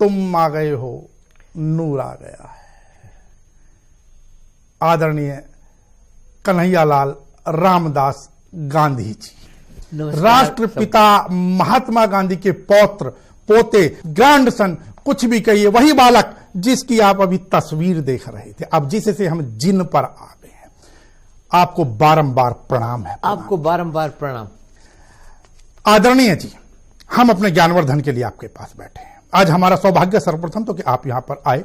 तुम आ गए हो, नूर आ गया है। आदरणीय कन्हैयालाल रामदास गांधी जी, राष्ट्रपिता महात्मा गांधी के पौत्र, पोते, ग्रैंडसन, कुछ भी कहिए, वही बालक जिसकी आप अभी तस्वीर देख रहे थे, अब जिससे हम जिन पर आ गए हैं, आपको बारंबार प्रणाम है। आपको बारंबार प्रणाम। आदरणीय जी, हम अपने ज्ञानवर्धन के लिए आपके पास बैठे हैं। आज हमारा सौभाग्य सर्वप्रथम तो कि आप यहां पर आए,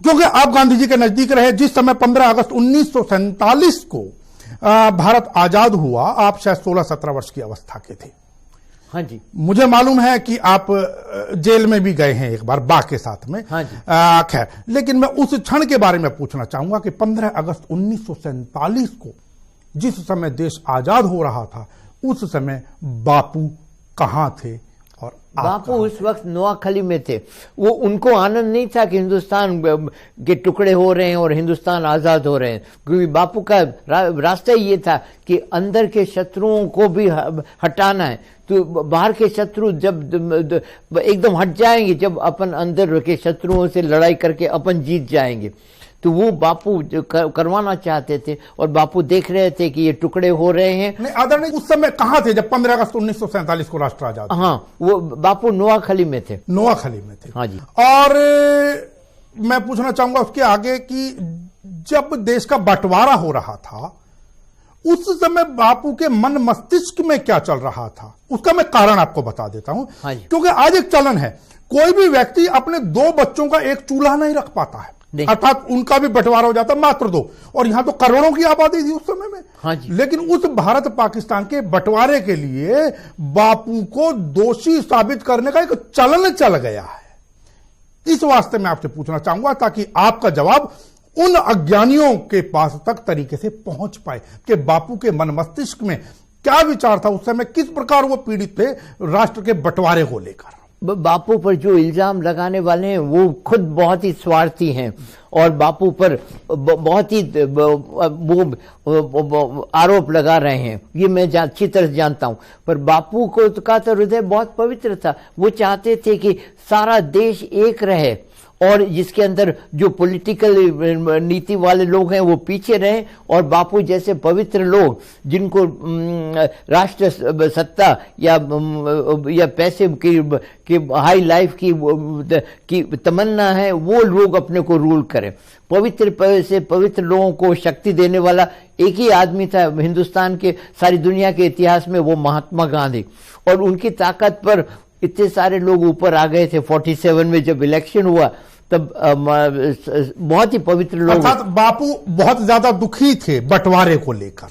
क्योंकि आप गांधी जी के नजदीक रहे। जिस समय 15 अगस्त 1947 को भारत आजाद हुआ, आप शायद 16-17 वर्ष की अवस्था के थे। हाँ जी, मुझे मालूम है कि आप जेल में भी गए हैं एक बार बा के साथ में। हाँ जी। खैर, लेकिन मैं उस क्षण के बारे में पूछना चाहूंगा कि 15 अगस्त 1947 को जिस समय देश आजाद हो रहा था, उस समय बापू कहां थे और बापू उस वक्त नोआखली में थे। वो उनको आनंद नहीं था कि हिंदुस्तान के टुकड़े हो रहे हैं और हिंदुस्तान आजाद हो रहे हैं, क्योंकि बापू का रास्ता ये था कि अंदर के शत्रुओं को भी हटाना है। तो बाहर के शत्रु जब एकदम हट जाएंगे, जब अपन अंदर के शत्रुओं से लड़ाई करके अपन जीत जाएंगे, तो वो बापू करवाना चाहते थे। और बापू देख रहे थे कि ये टुकड़े हो रहे हैं। नहीं आदरणीय, उस समय कहां थे जब 15 अगस्त 1947 को राष्ट्र आजाद? हाँ, वो बापू नोआखली में थे। नोआखली में थे। हाँ जी। और मैं पूछना चाहूंगा उसके आगे कि जब देश का बंटवारा हो रहा था, उस समय बापू के मन मस्तिष्क में क्या चल रहा था, उसका मैं कारण आपको बता देता हूं। हाँ, क्योंकि आज एक चलन है, कोई भी व्यक्ति अपने 2 बच्चों का एक चूल्हा नहीं रख पाता है, अर्थात उनका भी बंटवारा हो जाता मात्र 2, और यहां तो करोड़ों की आबादी थी उस समय में। हाँ जी। लेकिन उस भारत पाकिस्तान के बंटवारे के लिए बापू को दोषी साबित करने का एक चलन चल गया है। इस वास्ते मैं आपसे पूछना चाहूंगा ताकि आपका जवाब उन अज्ञानियों के पास तक तरीके से पहुंच पाए कि बापू के मन मस्तिष्क में क्या विचार था उस समय, किस प्रकार वो पीड़ित थे राष्ट्र के बंटवारे को लेकर। बापू पर जो इल्जाम लगाने वाले हैं वो खुद बहुत ही स्वार्थी हैं और बापू पर बहुत ही वो आरोप लगा रहे हैं, ये मैं अच्छी तरह जानता हूं। पर बापू को का तो हृदय बहुत पवित्र था। वो चाहते थे कि सारा देश एक रहे और जिसके अंदर जो पॉलिटिकल नीति वाले लोग हैं वो पीछे रहें, और बापू जैसे पवित्र लोग जिनको राष्ट्र सत्ता या पैसे की हाई लाइफ की तमन्ना है, वो लोग अपने को रूल करें। पवित्र से पवित्र लोगों को शक्ति देने वाला एक ही आदमी था हिंदुस्तान के, सारी दुनिया के इतिहास में, वो महात्मा गांधी। और उनकी ताकत पर इतने सारे लोग ऊपर आ गए थे। 47 में जब इलेक्शन हुआ तब बहुत ही पवित्र लोग, अर्थात बापू बहुत ज्यादा दुखी थे बंटवारे को लेकर।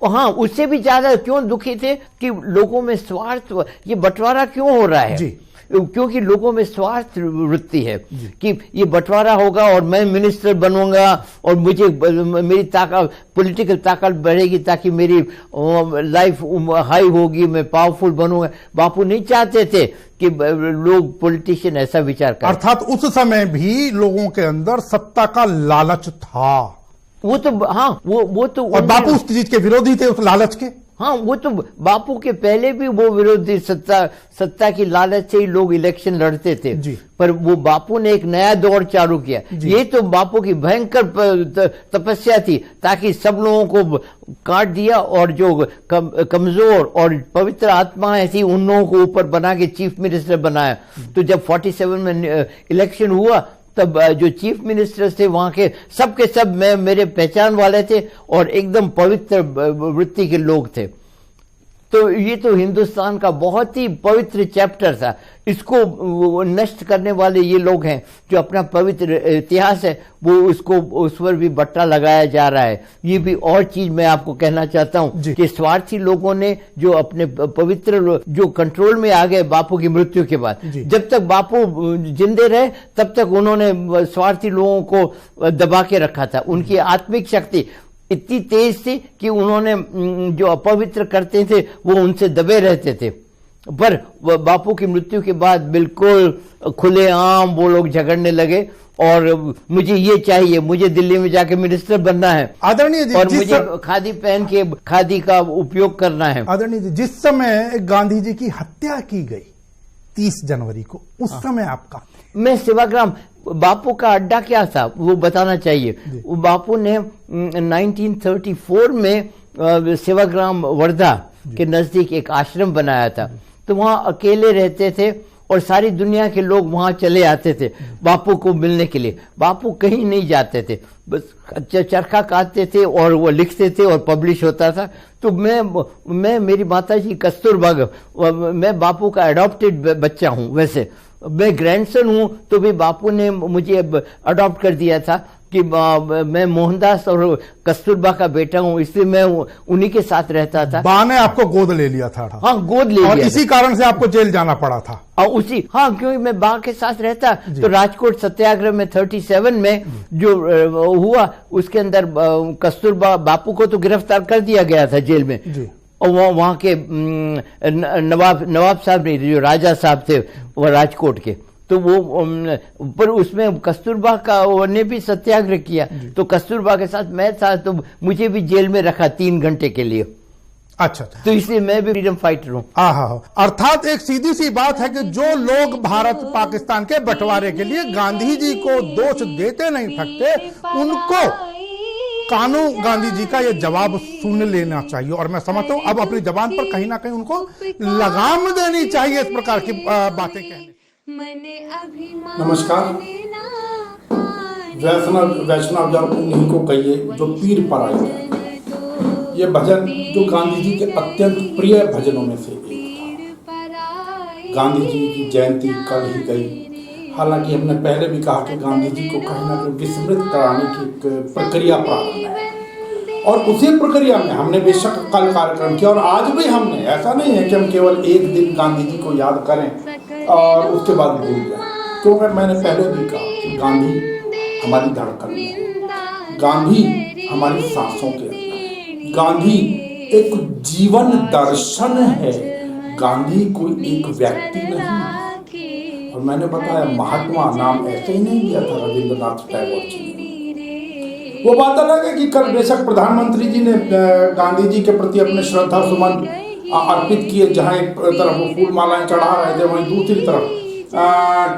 हाँ, उससे भी ज्यादा क्यों दुखी थे कि लोगों में स्वार्थ, ये बंटवारा क्यों हो रहा है जी। क्योंकि लोगों में स्वार्थ वृत्ति है कि ये बंटवारा होगा और मैं मिनिस्टर बनूंगा और मुझे मेरी ताकत, पॉलिटिकल ताकत बढ़ेगी ताकि मेरी लाइफ हाई होगी, मैं पावरफुल बनूंगा। बापू नहीं चाहते थे कि लोग पॉलिटिशियन ऐसा विचार करें। अर्थात उस समय भी लोगों के अंदर सत्ता का लालच था। वो तो हाँ, वो तो, और बापू उस चीज के विरोधी थे, उस लालच के। हाँ, वो तो बापू के पहले भी वो विरोधी सत्ता की लालच से ही लोग इलेक्शन लड़ते थे जी। पर वो बापू ने एक नया दौर चालू किया। ये तो बापू की भयंकर तपस्या थी ताकि सब लोगों को काट दिया और जो कमजोर और पवित्र आत्माएं थी उन लोगों को ऊपर बना के चीफ मिनिस्टर बनाया। तो जब 47 में इलेक्शन हुआ तब जो चीफ मिनिस्टर थे वहां के सब मेरे पहचान वाले थे और एकदम पवित्र वृत्ति के लोग थे। तो ये तो हिंदुस्तान का बहुत ही पवित्र चैप्टर था। इसको नष्ट करने वाले ये लोग हैं जो अपना पवित्र इतिहास है वो उसको उस पर भी बट्टा लगाया जा रहा है। ये भी और चीज मैं आपको कहना चाहता हूं कि स्वार्थी लोगों ने जो अपने पवित्र जो कंट्रोल में आ गए बापू की मृत्यु के बाद, जब तक बापू जिंदे रहे तब तक उन्होंने स्वार्थी लोगों को दबा के रखा था। उनकी आत्मिक शक्ति इतनी तेज थी कि उन्होंने जो अपवित्र करते थे वो उनसे दबे रहते थे। पर बापू की मृत्यु के बाद बिल्कुल खुलेआम वो लोग झगड़ने लगे और मुझे ये चाहिए, मुझे दिल्ली में जाके मिनिस्टर बनना है आदरणीय जी, और मुझे खादी पहन के खादी का उपयोग करना है। आदरणीय जी, जिस समय गांधी जी की हत्या की गई 30 जनवरी को, उस समय आपका? मैं सेवाग्राम, बापू का अड्डा क्या था वो बताना चाहिए। वो बापू ने 1934 में सेवाग्राम वर्धा के नजदीक एक आश्रम बनाया था, तो वहाँ अकेले रहते थे और सारी दुनिया के लोग वहाँ चले आते थे बापू को मिलने के लिए। बापू कहीं नहीं जाते थे, बस चरखा काटते थे और वो लिखते थे और पब्लिश होता था। तो मैं मेरी माता जी कस्तूरबा, मैं बापू का अडॉप्टेड बच्चा हूँ। वैसे मैं ग्रैंडसन हूँ तो भी बापू ने मुझे अडॉप्ट कर दिया था कि मैं मोहनदास और कस्तूरबा का बेटा हूँ, इसलिए मैं उन्हीं के साथ रहता था। बा ने आपको गोद ले लिया था? हाँ, गोद ले लिया, और इसी कारण से आपको जेल जाना पड़ा था? हाँ, क्योंकि मैं बा के साथ रहता। तो राजकोट सत्याग्रह में 37 में जो हुआ, उसके अंदर कस्तूरबा बापू को तो गिरफ्तार कर दिया गया था जेल में जी। और वहाँ के नवाब साहब नहीं, जो राजा साहब थे वो राजकोट के, तो वो पर उसमें कस्तूरबा का ने भी सत्याग्रह किया। तो कस्तूरबा के साथ मैं था, तो मुझे भी जेल में रखा 3 घंटे के लिए। अच्छा, तो इसलिए मैं भी फ्रीडम फाइटर हूँ। अर्थात एक सीधी सी बात है कि जो लोग भारत पाकिस्तान के बंटवारे के लिए गांधी जी को दोष देते नहीं सकते, उनको कानून गांधी जी का ये जवाब सुन लेना चाहिए। और मैं समझता हूं अब अपनी जबान पर कहीं ना कहीं उनको लगाम देनी चाहिए इस प्रकार की बातें कहने। नमस्कार। वैष्णव जन उन्हीं को कहिए जो पीर पर आए। ये भजन जो गांधी जी के अत्यंत प्रिय भजनों में से एक था। गांधी जी की जयंती कल ही गई। हालांकि हमने पहले भी कहा कि गांधी जी को कहीं ना कहीं विस्मृत कराने की एक प्रक्रिया प्रारंभ है, और उसी प्रक्रिया में हमने बेशक कल कार्यक्रम किया, और आज भी हमने, ऐसा नहीं है कि हम केवल एक दिन गांधी जी को याद करें और उसके बाद भूल जाए। क्योंकि मैंने पहले भी कहा कि गांधी हमारी धड़कन में, गांधी हमारी सांसों के अंदर, गांधी एक जीवन दर्शन है, गांधी कोई एक व्यक्ति नहीं। और मैंने बताया महात्मा नाम ऐसे ही नहीं दिया था रविंद्रनाथ टैगोर जी ने। वो बात अलग है कि कल बेशक प्रधानमंत्री जी ने गांधी जी के प्रति अपने श्रद्धा सुमन अर्पित किए, जहाँ एक तरफ वो फूल मालाएं चढ़ा रहे थे, वहीं दूसरी तरफ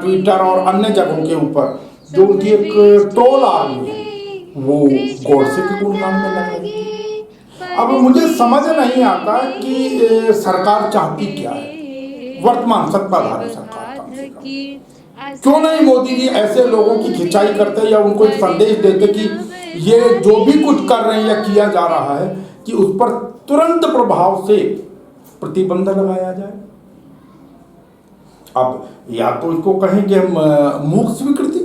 ट्विटर और अन्य जगहों के ऊपर जो उनकी एक ट्रोल आर्मी है वो गोडसे के गुणगान में लग रही है। अब मुझे समझ नहीं आता कि सरकार चाहती क्या है, वर्तमान सत्ताधारी सरकार क्यों नहीं मोदी जी ऐसे लोगों की खिंचाई करते या उनको एक संदेश देते कि ये जो भी कुछ कर रहे हैं या किया जा रहा है कि उस पर तुरंत प्रभाव से प्रतिबंध लगाया जाए। अब या तो इसको कहें कि हम मूक स्वीकृति,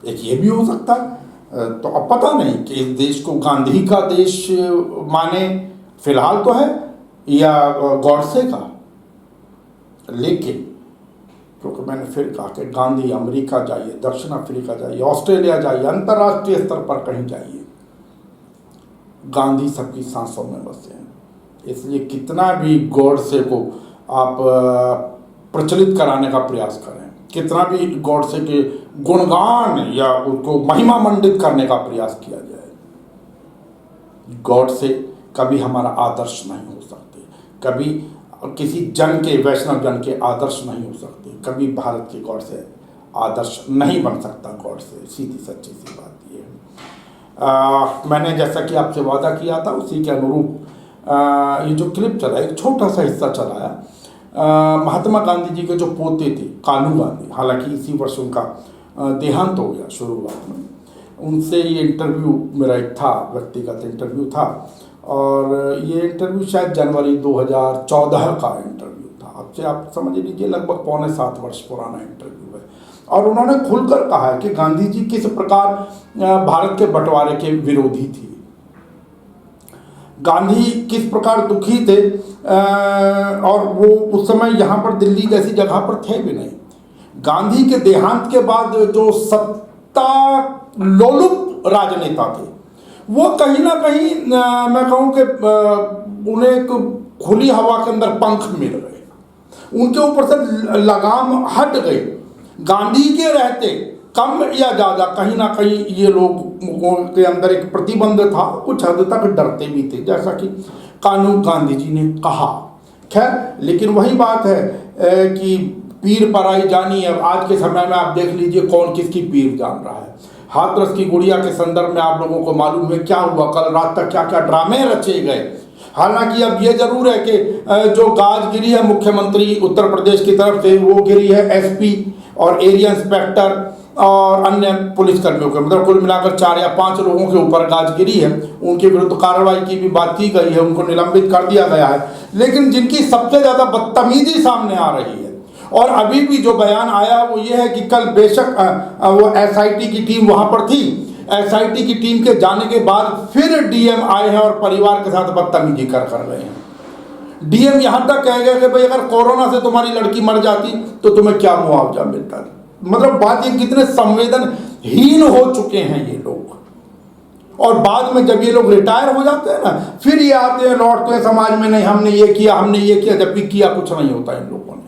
एक ये भी हो सकता है। तो अब पता नहीं कि इस देश को गांधी का देश माने फिलहाल तो है या गॉडसे का, लेकिन क्योंकि मैंने फिर कहा कि गांधी अमेरिका जाइए, दक्षिण अफ्रीका जाइए, ऑस्ट्रेलिया जाइए, अंतर्राष्ट्रीय स्तर पर कहीं जाइए, गांधी सबकी सांसों में बसे हैं। इसलिए कितना भी गॉडसे को आप प्रचलित कराने का प्रयास करें, कितना भी गॉडसे के गुणगान या उसको महिमा मंडित करने का प्रयास किया जाए, गॉडसे कभी हमारा आदर्श नहीं हो सकते, कभी किसी जन के, वैष्णव जन के आदर्श नहीं हो सकते, कभी भारत के गॉडसे आदर्श नहीं बन सकता। गॉडसे सीधी सच्ची सी बात ये है। मैंने जैसा कि आपसे वादा किया था उसी के अनुरूप ये जो क्लिप चला, एक छोटा सा हिस्सा चलाया। महात्मा गांधी जी के जो पोते थे कानू गांधी, हालांकि इसी वर्ष उनका देहांत हो गया शुरुआत में, उनसे ये इंटरव्यू मेरा एक था, व्यक्तिगत इंटरव्यू था, और ये इंटरव्यू शायद जनवरी 2014 का इंटरव्यू था। अब से आप समझ लीजिए लगभग 6.25 वर्ष पुराना इंटरव्यू है। और उन्होंने खुलकर कहा है कि गांधी जी किस प्रकार भारत के बंटवारे के विरोधी थे, गांधी किस प्रकार दुखी थे, और वो उस समय यहाँ पर दिल्ली जैसी जगह पर थे भी नहीं। गांधी के देहांत के बाद जो सत्ता लोलुप राजनेता थे वो कहीं ना कहीं मैं कहूँ कि उन्हें एक खुली हवा के अंदर पंख मिल गए, उनके ऊपर से लगाम हट गई। गांधी के रहते कम या ज़्यादा कहीं ना कहीं ये लोगों के अंदर एक प्रतिबंध था, कुछ हद तक डरते भी थे, जैसा कि कानू गांधी जी ने कहा। खैर, लेकिन वही बात है कि पीर पराई जानी है। आज के समय में आप देख लीजिए कौन किसकी पीर जान रहा है। हाथरस की गुड़िया के संदर्भ में आप लोगों को मालूम है क्या हुआ, कल रात तक क्या क्या ड्रामे रचे गए। हालांकि अब ये जरूर है कि जो गाज गिरी है मुख्यमंत्री उत्तर प्रदेश की तरफ से, वो गिरी है एसपी और एरिया इंस्पेक्टर और अन्य पुलिसकर्मियों के, मतलब कुल मिलाकर 4 या 5 लोगों के ऊपर गाज गिरी है। उनके विरुद्ध कार्रवाई की भी बात की गई है, उनको निलंबित कर दिया गया है। लेकिन जिनकी सबसे ज्यादा बदतमीजी सामने आ रही है और अभी भी जो बयान आया वो ये है कि कल बेशक वो एसआईटी की टीम वहां पर थी, एसआईटी की टीम के जाने के बाद फिर डीएम आए हैं और परिवार के साथ बदतमीजी कर गए हैं। डीएम यहां तक कह गया कि भाई अगर कोरोना से तुम्हारी लड़की मर जाती तो तुम्हें क्या मुआवजा मिलता। मतलब बात ये कितने संवेदनहीन हो चुके हैं ये लोग। और बाद में जब ये लोग रिटायर हो जाते हैं ना, फिर ये आते हैं लौटते हैं समाज में, नहीं हमने ये किया हमने ये किया, जबकि किया कुछ नहीं होता इन लोगों ने।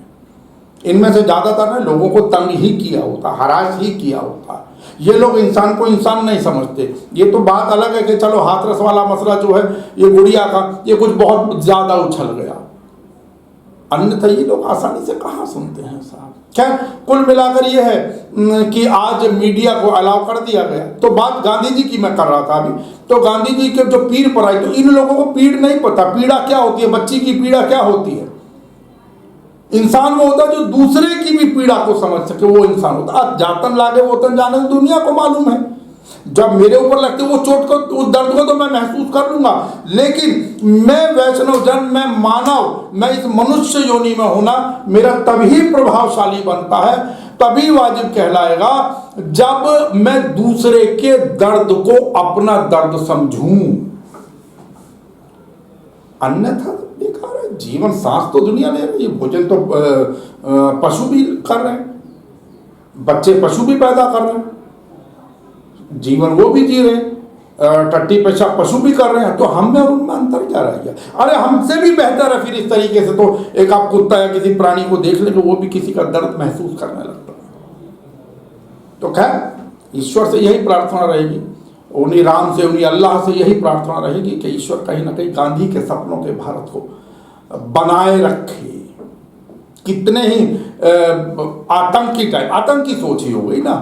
इनमें से ज्यादातर ने लोगों को तंग ही किया होता, हरास ही किया होता। ये लोग इंसान को इंसान नहीं समझते। ये तो बात अलग है कि चलो हाथरस वाला मसला जो है ये गुड़िया का, ये कुछ बहुत ज्यादा उछल गया, अन्यथा ये लोग आसानी से कहाँ सुनते हैं साहब। खैर कुल मिलाकर ये है कि आज मीडिया को अलाउ कर दिया गया। तो बात गांधी जी की मैं कर रहा था अभी, तो गांधी जी के जो पीड़ पर आई, तो इन लोगों को पीड़ नहीं पता, पीड़ा क्या होती है, बच्ची की पीड़ा क्या होती है। इंसान वो होता है जो दूसरे की भी पीड़ा को समझ सके, वो इंसान होता है। जातन लागे वतन जाने, दुनिया को मालूम है। जब मेरे ऊपर लगती है वो चोट को, उस दर्द को तो मैं महसूस कर लूंगा, लेकिन मैं वैष्णव जन, मैं मानव, मैं इस मनुष्य योनि में होना मेरा तभी प्रभावशाली बनता है, तभी वाजिब कहलाएगा जब मैं दूसरे के दर्द को अपना दर्द समझूं। अन्यथा बेकार है। जीवन सांस तो दुनिया ले रही है, भोजन तो पशु भी कर रहे हैं, बच्चे पशु भी पैदा कर रहे हैं, जीवन वो भी जी रहे हैं, टट्टी पेशाब पशु भी कर रहे हैं। तो हम में और उनमें अंतर क्या रह गया। अरे हमसे भी बेहतर है फिर इस तरीके से। तो एक आप कुत्ता या किसी प्राणी को देख ले तो वो भी किसी का दर्द महसूस करने लगता है। तो खैर ईश्वर से यही प्रार्थना रहेगी, उन्हीं राम से, उन्हीं अल्लाह से यही प्रार्थना रहेगी कि ईश्वर कहीं ना कहीं गांधी के सपनों के भारत को बनाए रखे। कितने ही आतंकी सोच ही हो गई ना,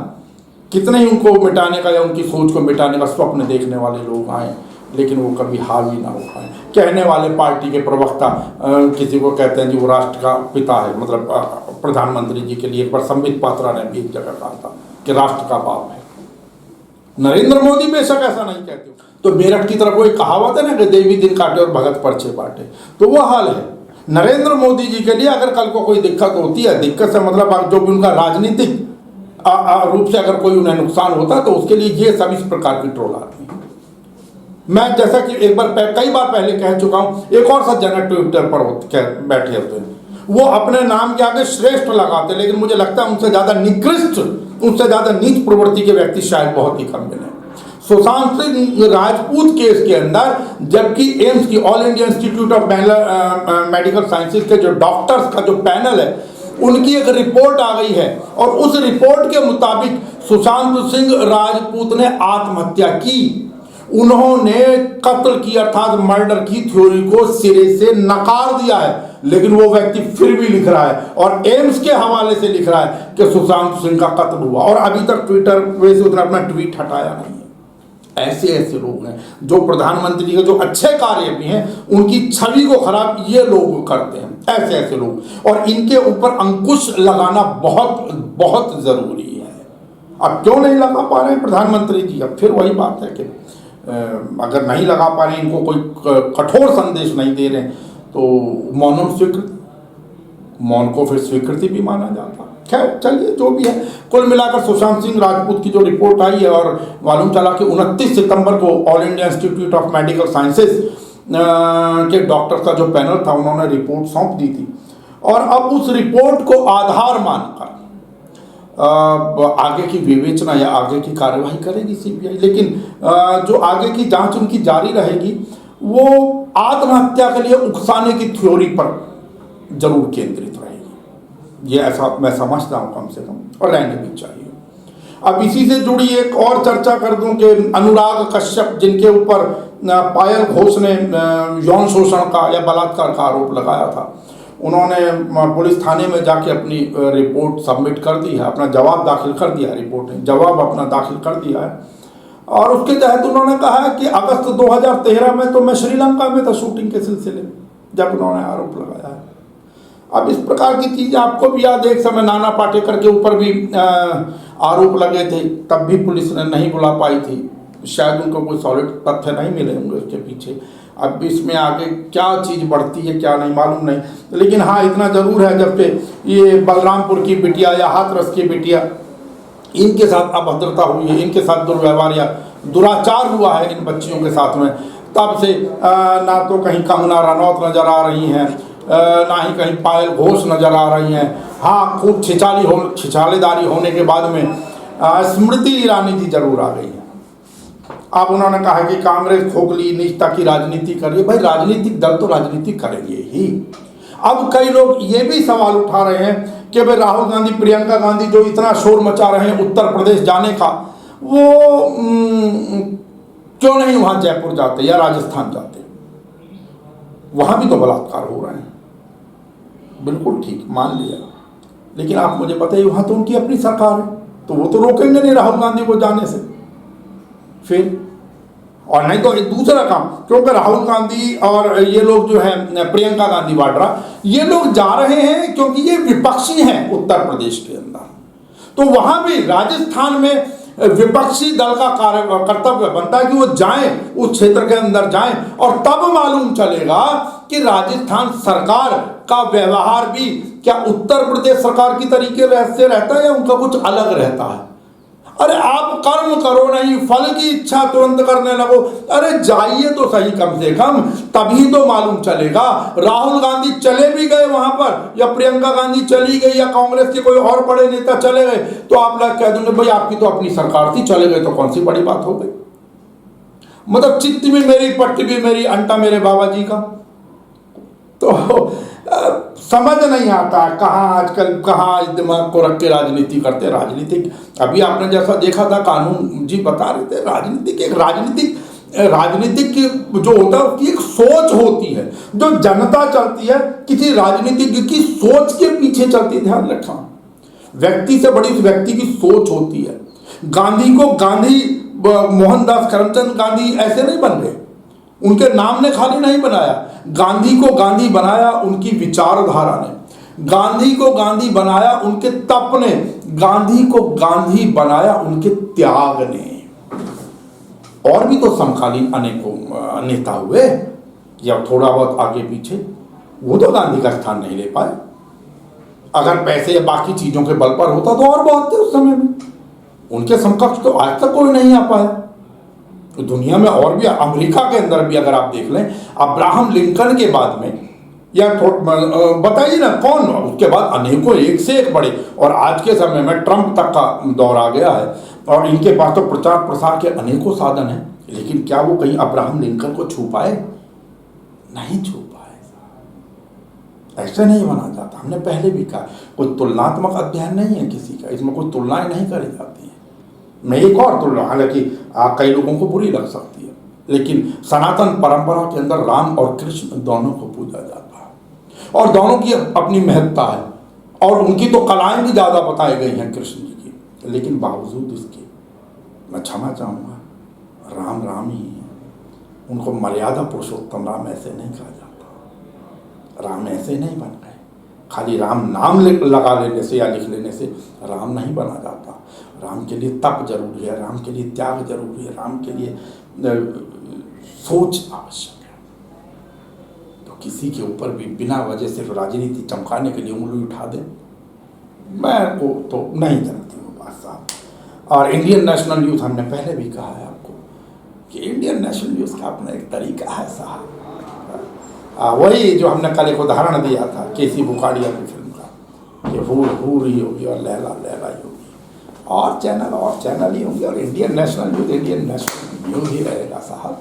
कितने ही उनको मिटाने का या उनकी सोच को मिटाने का स्वप्न देखने वाले लोग आए, लेकिन वो कभी हावी ना हो पाए। कहने वाले पार्टी के प्रवक्ता किसी को कहते हैं जी वो राष्ट्र का पिता है, मतलब प्रधानमंत्री जी के लिए एक बार संबित पात्रा ने भी एक जगह कहा था कि राष्ट्र का बाप है। नरेंद्र मोदी बेशक ऐसा नहीं कहते। तो मेरठ की तरफ कोई कहावत है ना कि देवी दिन काटे और भगत पर्चे बांटे, तो वो हाल है नरेंद्र मोदी जी के लिए। अगर कल को कोई दिक्कत होती है, दिक्कत से मतलब जो भी उनका राजनीतिक रूप से अगर कोई उन्हें नुकसान होता है, तो उसके लिए ये सब इस प्रकार की ट्रोल आती है। मैं जैसा कि एक बार कई बार पहले कह चुका हूं, एक और सज्जन ट्विटर पर बैठे होते हैं, वो अपने नाम के आगे श्रेष्ठ लगाते, लेकिन मुझे लगता है उनसे ज्यादा निकृष्ट, उनसे ज्यादा नीच प्रवृत्ति के व्यक्ति शायद बहुत ही कम मिले। सुशांत सिंह राजपूत केस के अंदर जबकि एम्स की, all India institute of medical sciences के जो डॉक्टर्स का जो पैनल है, उनकी एक रिपोर्ट आ गई है और उस रिपोर्ट के मुताबिक सुशांत सिंह राजपूत ने आत्महत्या की। उन्होंने कत्ल की अर्थात मर्डर की थ्योरी को सिरे से नकार दिया है, लेकिन वो व्यक्ति फिर भी लिख रहा है और एम्स के हवाले से लिख रहा है कि सुशांत सिंह का कत्ल हुआ, और अभी तक ट्विटर पे से उसने अपना ट्वीट हटाया नहीं है। ऐसे ऐसे लोग हैं जो प्रधानमंत्री के जो अच्छे कार्य भी हैं उनकी छवि को खराब ये लोग करते हैं, ऐसे ऐसे लोग, और इनके ऊपर अंकुश लगाना बहुत बहुत जरूरी है। अब क्यों नहीं लगा पा रहे हैं प्रधानमंत्री जी? अब फिर वही बात है कि अगर नहीं लगा पा रहे, इनको कोई कठोर संदेश नहीं दे रहे, तो मौनम स्वीकृति, मौन को फिर स्वीकृति भी माना जाता। खैर चलिए जो भी है, कुल मिलाकर सुशांत सिंह राजपूत की जो रिपोर्ट आई है, और मालूम चला कि 29 सितंबर को all India institute of medical sciences के डॉक्टर का जो पैनल था उन्होंने रिपोर्ट सौंप दी थी, और अब उस रिपोर्ट को आधार मानकर आगे की विवेचना या आगे की कार्यवाही करेगी सीबीआई। लेकिन जो आगे की जांच उनकी जारी रहेगी वो आत्महत्या के लिए उकसाने की थ्योरी पर जरूर केंद्रित रहेगी, ये ऐसा मैं समझता हूँ कम से कम, और रहने भी चाहिए। अब इसी से जुड़ी एक और चर्चा कर दूं कि अनुराग कश्यप, जिनके ऊपर पायल घोष ने यौन शोषण का या बलात्कार का आरोप लगाया था, उन्होंने पुलिस थाने में जाके अपनी रिपोर्ट सबमिट कर दी है, अपना जवाब दाखिल कर दिया, रिपोर्ट नहीं जवाब अपना दाखिल कर दिया है। और उसके तहत उन्होंने कहा है कि अगस्त 2013 में तो मैं श्रीलंका में था शूटिंग के सिलसिले में, जब उन्होंने आरोप लगाया है। अब इस प्रकार की चीज़ आपको भी याद है, एक समय नाना पाटेकर के ऊपर भी आरोप लगे थे, तब भी पुलिस ने नहीं बुला पाई थी, शायद उनको कोई सॉलिड तथ्य नहीं मिले होंगे उसके पीछे। अब इसमें आगे क्या चीज़ बढ़ती है क्या नहीं मालूम नहीं, लेकिन हाँ इतना ज़रूर है, जब से ये बलरामपुर की बिटिया या हाथरस की बिटिया, इनके साथ अभद्रता हुई है, इनके साथ दुर्व्यवहार या दुराचार हुआ है इन बच्चियों के साथ में, तब से ना तो कहीं कंगना रनौत नज़र आ रही हैं, ना ही कहीं पायल घोष नज़र आ रही हैं। हाँ, खूब छिछालेदारी होने के बाद में स्मृति ईरानी जी जरूर आ गई हैं। अब उन्होंने कहा कि कांग्रेस खोखली निजता की राजनीति कर रही है। भाई राजनीतिक दल तो राजनीति करेंगे ही। अब कई लोग ये भी सवाल उठा रहे हैं कि भाई राहुल गांधी, प्रियंका गांधी जो इतना शोर मचा रहे हैं उत्तर प्रदेश जाने का, वो क्यों नहीं वहाँ जयपुर जाते या राजस्थान जाते? वहाँ भी तो बलात्कार हो रहे हैं। बिल्कुल ठीक, मान लिया, लेकिन आप मुझे बताइए वहाँ तो उनकी अपनी सरकार है, तो वो तो रोकेंगे नहीं राहुल गांधी को जाने से। फिर और नहीं तो एक दूसरा काम, क्योंकि राहुल गांधी और ये लोग जो है प्रियंका गांधी वाड्रा, ये लोग जा रहे हैं क्योंकि ये विपक्षी हैं उत्तर प्रदेश के अंदर, तो वहां भी राजस्थान में विपक्षी दल का कर्तव्य बनता है कि वो जाएं, उस क्षेत्र के अंदर जाएं, और तब मालूम चलेगा कि राजस्थान सरकार का व्यवहार भी क्या उत्तर प्रदेश सरकार की तरीके से रहता है या उनका कुछ अलग रहता है। अरे आप कर्म करो नहीं, फल की इच्छा तुरंत करने लगो। अरे जाइए तो सही कम से कम, तभी तो मालूम चलेगा। राहुल गांधी चले भी गए वहां पर, या प्रियंका गांधी चली गई, या कांग्रेस के कोई और बड़े नेता चले गए, तो आप लोग कह देंगे भाई आपकी तो अपनी सरकार थी, चले गए तो कौन सी बड़ी बात हो गई। मतलब चित्त भी मेरी, पट्टी भी मेरी, अंटा मेरे बाबा जी का। तो समझ नहीं आता कहाँ आजकल कहाँ इस दिमाग को रख के राजनीति करते। राजनीतिक, अभी आपने जैसा देखा था, कानून जी बता रहे थे, राजनीतिक जो होता है उसकी एक सोच होती है, जो जनता चलती है किसी राजनीतिज्ञ की सोच के पीछे चलती है। ध्यान रखना, व्यक्ति से बड़ी उस व्यक्ति की सोच होती है। गांधी को गांधी, मोहनदास करमचंद गांधी ऐसे नहीं बन गए, उनके नाम ने खाली नहीं बनाया। गांधी को गांधी बनाया उनकी विचारधारा ने, गांधी को गांधी बनाया उनके तप ने, गांधी को गांधी बनाया उनके त्याग ने। और भी तो समकालीन अनेकों नेता हुए, या थोड़ा बहुत आगे पीछे, वो तो गांधी का स्थान नहीं ले पाए। अगर पैसे या बाकी चीजों के बल पर होता तो और बहुत थे उस समय में, उनके समकक्ष तो आज तक कोई नहीं आ पाया। तो दुनिया में और भी, अमेरिका के अंदर भी अगर आप देख लें, अब्राहम लिंकन के बाद में, या बताइए ना कौन, उसके बाद अनेकों एक से एक बड़े, और आज के समय में ट्रंप तक का दौर आ गया है, और इनके पास तो प्रचार प्रसार के अनेकों साधन हैं, लेकिन क्या वो कहीं अब्राहम लिंकन को छू पाए? नहीं छू पाए। ऐसे नहीं बना जाता। हमने पहले भी कहा, कोई तुलनात्मक अध्ययन नहीं है किसी का, इसमें कोई तुलनाएं नहीं करी जाती है। मैं एक और तुलना, हालांकि कई लोगों को बुरी लग सकती है, लेकिन सनातन परंपरा के अंदर राम और कृष्ण दोनों को पूजा जाता है, और दोनों की अपनी महत्ता है, और उनकी तो कलाएं भी ज़्यादा बताई गई हैं कृष्ण जी की, लेकिन बावजूद इसके मैं क्षमा चाहूँगा, राम राम ही है। उनको मर्यादा पुरुषोत्तम राम ऐसे नहीं कहा जाता। राम ऐसे नहीं बन गए, खाली राम नाम लगा लेने से या लिख लेने से राम नहीं बना जाता। राम के लिए तप जरूरी है, राम के लिए त्याग जरूरी है, राम के लिए सोच आवश्यक है। तो किसी के ऊपर भी बिना वजह सिर्फ राजनीति चमकाने के लिए उंगली उठा दे, मैं को तो नहीं जानती वो बात साहब। और इंडियन नेशनल यूथ, हमने पहले भी कहा है आपको कि इंडियन नेशनल यूथ का अपना एक तरीका है साहब। वही जो हमने कल एक उदाहरण दिया था केसी बुकाड़िया की फिल्म का, कि हूर ही होगी और लैला लैला ही होगी, और चैनल ही होंगे, और इंडियन नेशनल यूथ ही रहेगा साहब।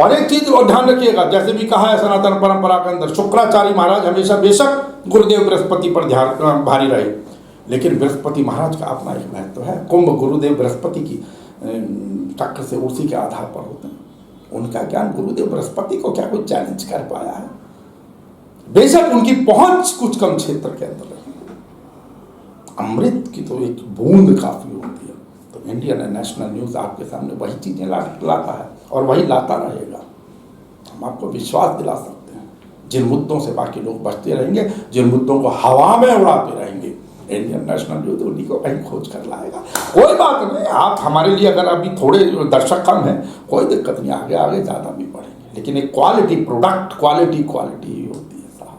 और एक चीज और ध्यान रखिएगा, जैसे भी कहा है सनातन परंपरा के अंदर, शुक्राचार्य महाराज हमेशा बेशक गुरुदेव बृहस्पति पर ध्यान भारी रहे, लेकिन बृहस्पति महाराज का अपना एक महत्व है। कुंभ गुरुदेव बृहस्पति की चक्र से उसी के आधार पर होते हैं। उनका ज्ञान गुरुदेव बृहस्पति को क्या कोई चैलेंज कर पाया है? बेशक उनकी पहुंच कुछ कम क्षेत्र के अंदर रही, अमृत की तो एक बूंद काफी होती है। तो इंडियन नेशनल न्यूज़ आपके सामने वही चीजें लाता है और वही लाता रहेगा। हम आपको विश्वास दिला सकते हैं, जिन मुद्दों से बाकी लोग बचते रहेंगे, जिन मुद्दों को हवा में उड़ाते रहेंगे, इंडियन नेशनल न्यूज़ उन्हीं को कहीं खोज कर लाएगा। कोई बात नहीं, आप हमारे लिए अगर अभी थोड़े दर्शक कम हैं, कोई दिक्कत नहीं, आगे आगे ज़्यादा भी बढ़ेंगे, लेकिन एक क्वालिटी प्रोडक्ट क्वालिटी ही होती है साहब।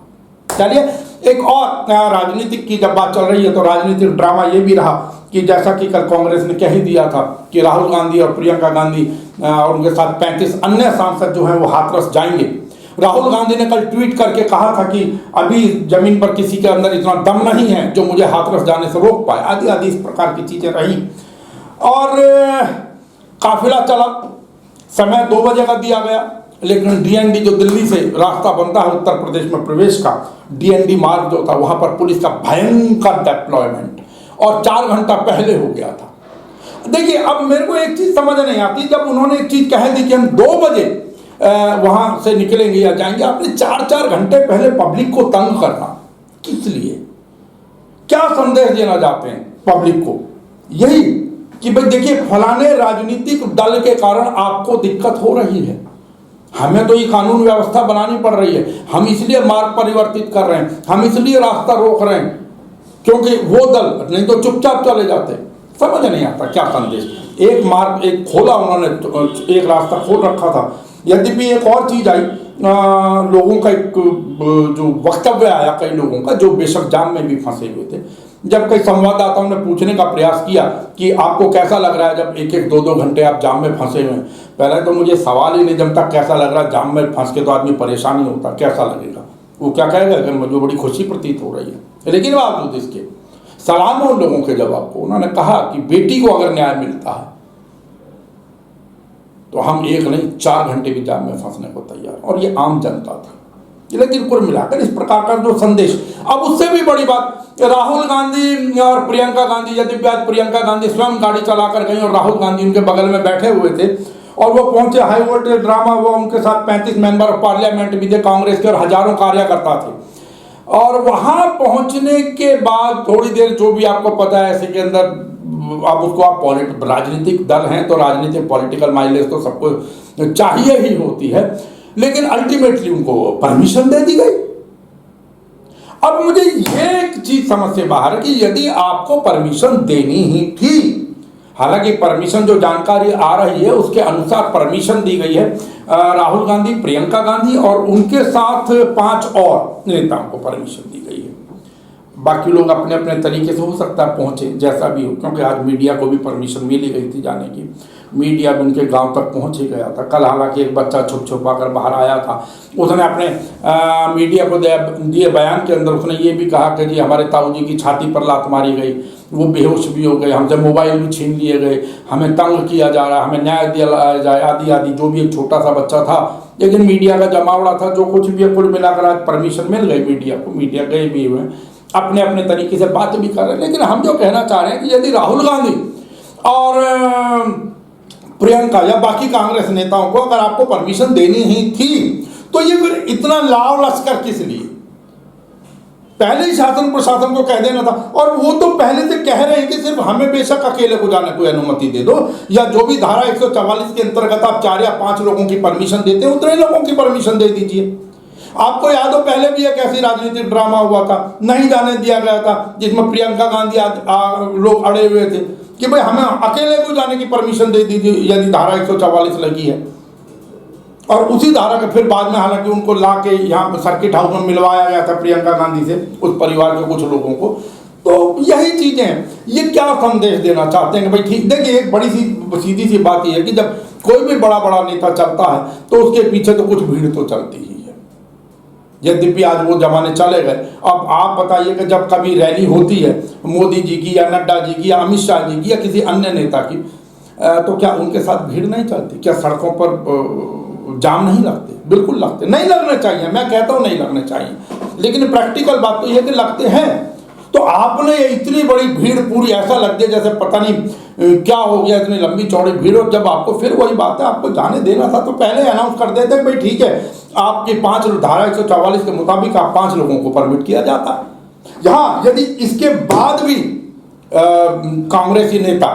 चलिए, एक और राजनीतिक की जब बात चल रही है तो राजनीतिक ड्रामा ये भी रहा कि जैसा कि कल कांग्रेस ने कह ही दिया था कि राहुल गांधी और प्रियंका गांधी और उनके साथ 35 अन्य सांसद जो हैं वो हाथरस जाएंगे। राहुल गांधी ने कल ट्वीट करके कहा था कि अभी जमीन पर किसी के अंदर इतना दम नहीं है जो मुझे हाथरस जाने से रोक पाए, आदि आदि इस प्रकार की चीजें रही। और काफिला चला, समय 2 बजे का दिया गया, लेकिन डीएनडी जो दिल्ली से रास्ता बनता है उत्तर प्रदेश में प्रवेश का, डीएनडी मार्ग जो था वहां पर पुलिस का भयंकर डिप्लॉयमेंट और 4 घंटा पहले हो गया था। देखिए, अब मेरे को एक चीज समझ नहीं आती, जब उन्होंने एक चीज कह दी कि हम 2 बजे वहां से निकलेंगे या जाएंगे, आपने 4 घंटे पहले पब्लिक को तंग करना किस लिए? क्या संदेश देना चाहते हैं पब्लिक को? यही कि भाई देखिए, फलाने राजनीतिक दल के कारण आपको दिक्कत हो रही है, हमें तो ये कानून व्यवस्था बनानी पड़ रही है, हम इसलिए मार्ग परिवर्तित कर रहे हैं, हम इसलिए रास्ता रोक रहे हैं, क्योंकि वो दल नहीं तो चुपचाप चले जाते। समझ नहीं आता क्या संदेश। एक मार्ग एक खोला उन्होंने, एक रास्ता खोल रखा था। यद्यपि एक और चीज आई, लोगों का एक जो वक्तव्य आया कई लोगों का जो बेशक जाम में भी फंसे हुए थे, जब कई संवाददाताओं ने पूछने का प्रयास किया कि आपको कैसा लग रहा है जब 1-2 घंटे आप जाम में फंसे हुए हैं। पहले तो मुझे सवाल ही नहीं जमता कैसा लग रहा है, जाम में फंस के तो आदमी परेशान ही होता, कैसा लगेगा? वो क्या कहेगा कि मुझे बड़ी खुशी प्रतीत हो रही है। लेकिन बावजूद इसके सलाम उन लोगों के जवाब को, उन्होंने कहा कि बेटी को अगर न्याय मिलता है तो हम 1 नहीं 4 घंटे भी जाम में फंसने को तैयार, और ये आम जनता था। लेकिन कुल मिलाकर इस प्रकार का जो संदेश, अब उससे भी बड़ी बात, राहुल गांधी और प्रियंका गांधी, यद्यपि आज प्रियंका गांधी स्वयं गाड़ी चलाकर गई और राहुल गांधी उनके बगल में बैठे हुए थे और वो पहुंचे, हाई वोल्टेज ड्रामा हुआ, उनके साथ 35 मेंबर ऑफ पार्लियामेंट भी थे कांग्रेस के और हजारों कार्यकर्ता थे। और वहां पहुंचने के बाद थोड़ी देर, जो भी आपको पता है ऐसे के अंदर, अब उसको आप राजनीतिक दल हैं तो राजनीतिक पॉलिटिकल माइलेज तो सबको चाहिए ही होती है, लेकिन अल्टीमेटली उनको परमिशन दे दी गई। अब मुझे ये एक चीज समझ से बाहर है कि यदि आपको परमिशन देनी ही थी, हालांकि परमिशन जो जानकारी आ रही है उसके अनुसार परमिशन दी गई है राहुल गांधी, प्रियंका गांधी और उनके साथ 5 और नेताओं को परमिशन दी गई है। बाकी लोग अपने अपने तरीके से हो सकता है पहुंचे, जैसा भी हो, क्योंकि आज मीडिया को भी परमिशन मिली गई थी जाने की, मीडिया भी उनके गांव तक पहुंच ही गया था। कल हालांकि एक बच्चा छुपा कर बाहर आया था, उसने अपने मीडिया को दिए बयान के अंदर उसने ये भी कहा कि जी हमारे ताऊ जी की छाती पर लात मारी गई, वो बेहोश भी हो गए, हमसे मोबाइल भी छीन लिए गए, हमें तंग किया जा रहा है, हमें न्याय दिया जाए, आदि आदि, जो भी एक छोटा सा बच्चा था। लेकिन मीडिया का जमावड़ा था, जो कुछ भी कुल मिलाकर आज परमिशन मिल गई मीडिया को, मीडिया गए भी हुए, अपने अपने तरीके से बात भी कर रहे हैं। लेकिन हम जो कहना चाह रहे हैं कि यदि राहुल गांधी और प्रियंका या बाकी कांग्रेस नेताओं को अगर आपको परमिशन देनी ही थी तो ये फिर इतना लाव लश्कर किस लिए? पहले ही शासन प्रशासन को कह देना था। और वो तो पहले से कह रहे हैं कि सिर्फ हमें बेशक अकेले को जाने को अनुमति दे दो, या जो भी धारा 144 के अंतर्गत आप 4 या 5 लोगों की परमिशन देते हैं उतने लोगों की परमिशन दे दीजिए। आपको याद हो पहले भी एक ऐसी राजनीतिक ड्रामा हुआ था, नहीं जाने दिया गया था, जिसमें प्रियंका गांधी लोग अड़े हुए थे कि भाई हमें अकेले को जाने की परमिशन दे दीजिए यदि धारा 144 लगी है। और उसी धारा के फिर बाद में हालांकि उनको ला के यहाँ सर्किट हाउस में मिलवाया गया था प्रियंका गांधी से, उस परिवार के कुछ लोगों को। तो यही चीजें हैं। ये क्या संदेश देना चाहते हैं कि भाई ठीक, देखिए एक बड़ी सी सीधी सी बात यह है कि जब कोई भी बड़ा नेता चलता है तो उसके पीछे तो कुछ भीड़ तो चलती ही है। यद्यपि आज वो जमाने चले गए। अब आप बताइए कि जब कभी रैली होती है मोदी जी की या नड्डा जी की या अमित शाह जी की या किसी अन्य नेता की, तो क्या उनके साथ भीड़ नहीं चलती? क्या सड़कों पर जाम नहीं लगते? बिल्कुल लगते, नहीं लगने चाहिए, मैं कहता हूँ नहीं लगने चाहिए, लेकिन प्रैक्टिकल बात तो यह है कि लगते हैं। तो आपने ये इतनी बड़ी भीड़ पूरी ऐसा लग गया जैसे पता नहीं क्या हो गया, इतनी लंबी चौड़ी भीड़। और जब आपको फिर वही बात है, आपको जाने देना था तो पहले अनाउंस कर देते भाई ठीक है, आपकी 5 धारा 144 के मुताबिक आप 5 लोगों को परमिट किया जाता। यहाँ यदि इसके बाद भी कांग्रेसी नेता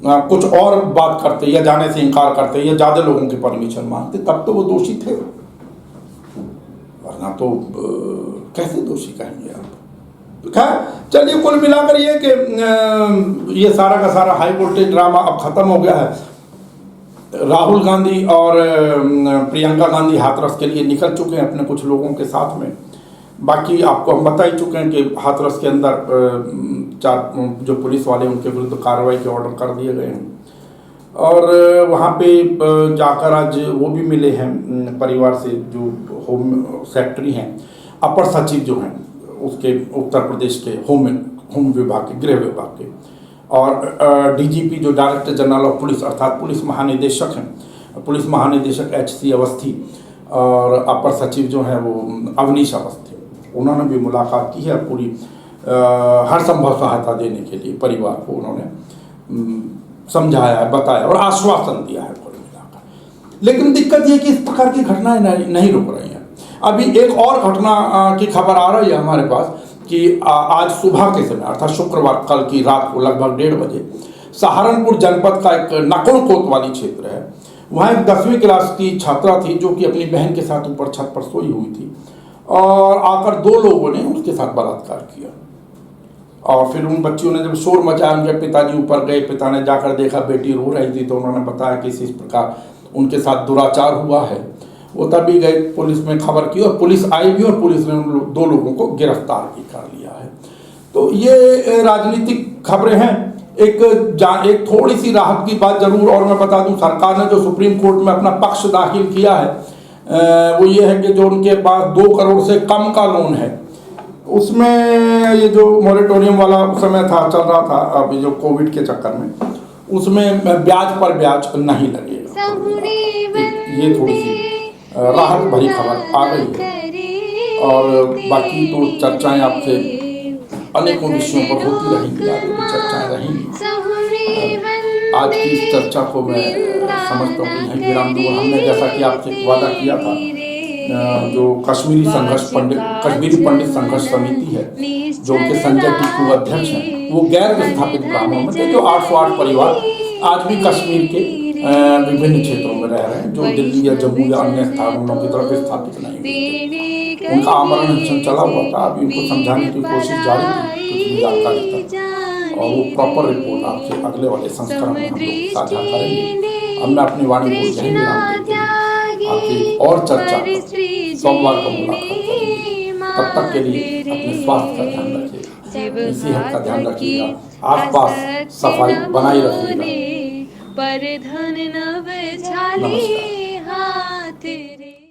कुछ और बात करते या जाने से इनकार करते या ज्यादा लोगों की परमिशन मांगते, तब तो वो दोषी थे, वरना तो कैसे दोषी कहेंगे आप। खैर चलिए, कुल मिलाकर ये कि ये सारा का सारा हाई वोल्टेज ड्रामा अब खत्म हो गया है। राहुल गांधी और प्रियंका गांधी हाथरस के लिए निकल चुके हैं अपने कुछ लोगों के साथ में। बाकी आपको हम बता ही चुके हैं कि हाथरस के अंदर 4 जो पुलिस वाले उनके विरुद्ध कार्रवाई के ऑर्डर कर दिए गए हैं। और वहाँ पे जाकर आज वो भी मिले हैं परिवार से, जो होम सेक्रेटरी हैं, अपर सचिव जो हैं उसके उत्तर प्रदेश के होम विभाग के, गृह विभाग के, और डीजीपी जो डायरेक्टर जनरल ऑफ पुलिस अर्थात पुलिस महानिदेशक हैं, पुलिस महानिदेशक HC अवस्थी, और अपर सचिव जो हैं वो अवनीश अवस्थी, उन्होंने भी मुलाकात की है। पूरी हर संभव सहायता देने के लिए परिवार को उन्होंने समझाया है, बताया और आश्वासन दिया है कुल मिलाकर। लेकिन दिक्कत ये कि इस प्रकार की घटनाएं नहीं रुक रही हैं। अभी एक और घटना की खबर आ रही है हमारे पास कि आज सुबह के समय अर्थात शुक्रवार कल की रात को लगभग 1:30 बजे सहारनपुर जनपद का एक नकुल कोतवाली क्षेत्र है, वहाँ एक 10वीं क्लास की छात्रा थी जो कि अपनी बहन के साथ ऊपर छत पर सोई हुई थी, और आकर 2 लोगों ने उसके साथ बलात्कार किया। और फिर उन बच्चियों ने जब शोर मचाया, उनके पिताजी ऊपर गए, पिता ने जाकर देखा बेटी रो रही थी, तो उन्होंने बताया कि इस प्रकार उनके साथ दुराचार हुआ है। वो तभी गए, पुलिस में खबर की और पुलिस आई भी, और पुलिस ने उन 2 लोगों को गिरफ्तार भी कर लिया है। तो ये राजनीतिक खबरें हैं। एक थोड़ी सी राहत की बात जरूर और मैं बता दूं, सरकार ने जो सुप्रीम कोर्ट में अपना पक्ष दाखिल किया है वो ये है कि जो उनके पास 2 करोड़ से कम का लोन है, उसमें ये जो मॉरेटोरियम वाला समय था, चल रहा था अभी जो कोविड के चक्कर में, उसमें ब्याज पर ब्याज नहीं लगेगा। ये थोड़ी सी राहत भरी खबर आ गई है। और बाकी तो चर्चाएं आपसे अनेकों विषयों पर होती रहेंगी, आगे भी चर्चाएं रहेंगी। आज की इस चर्चा को मैं समझता हूँ यहीं विराम दूंगा। हमने जैसा कि आपसे वादा किया था, जो कश्मीरी पंडित संघर्ष समिति है, जो उनके संजय टीकू अध्यक्ष हैं, वो गैर विस्थापित ब्राह्मणों में थे, जो 808 परिवार आज भी कश्मीर के विभिन्न क्षेत्रों में रह रहे हैं, जो दिल्ली या जम्मू या अन्य स्थानों की तरफ स्थापित नहीं हुए। उनका आमरण अनशन चला हुआ था, अभी उनको समझाने की कोशिश जारी थी, कुछ भी जानकारी तक, और वो प्रॉपर रिपोर्ट आपसे अगले वाले संस्करण में हम लोग साझा करेंगे। अब मैं अपनी वाणी को यहीं विराम देता हूं, आपकी और चर्चा सोमवार को मुलाकात करेंगे। तब तक के लिए अपने स्वास्थ्य का ध्यान रखिएगा, सेहत का ध्यान रखिएगा, आसपास सफाई बनाए रखिएगा। पर धन न बचाले हाथ रे।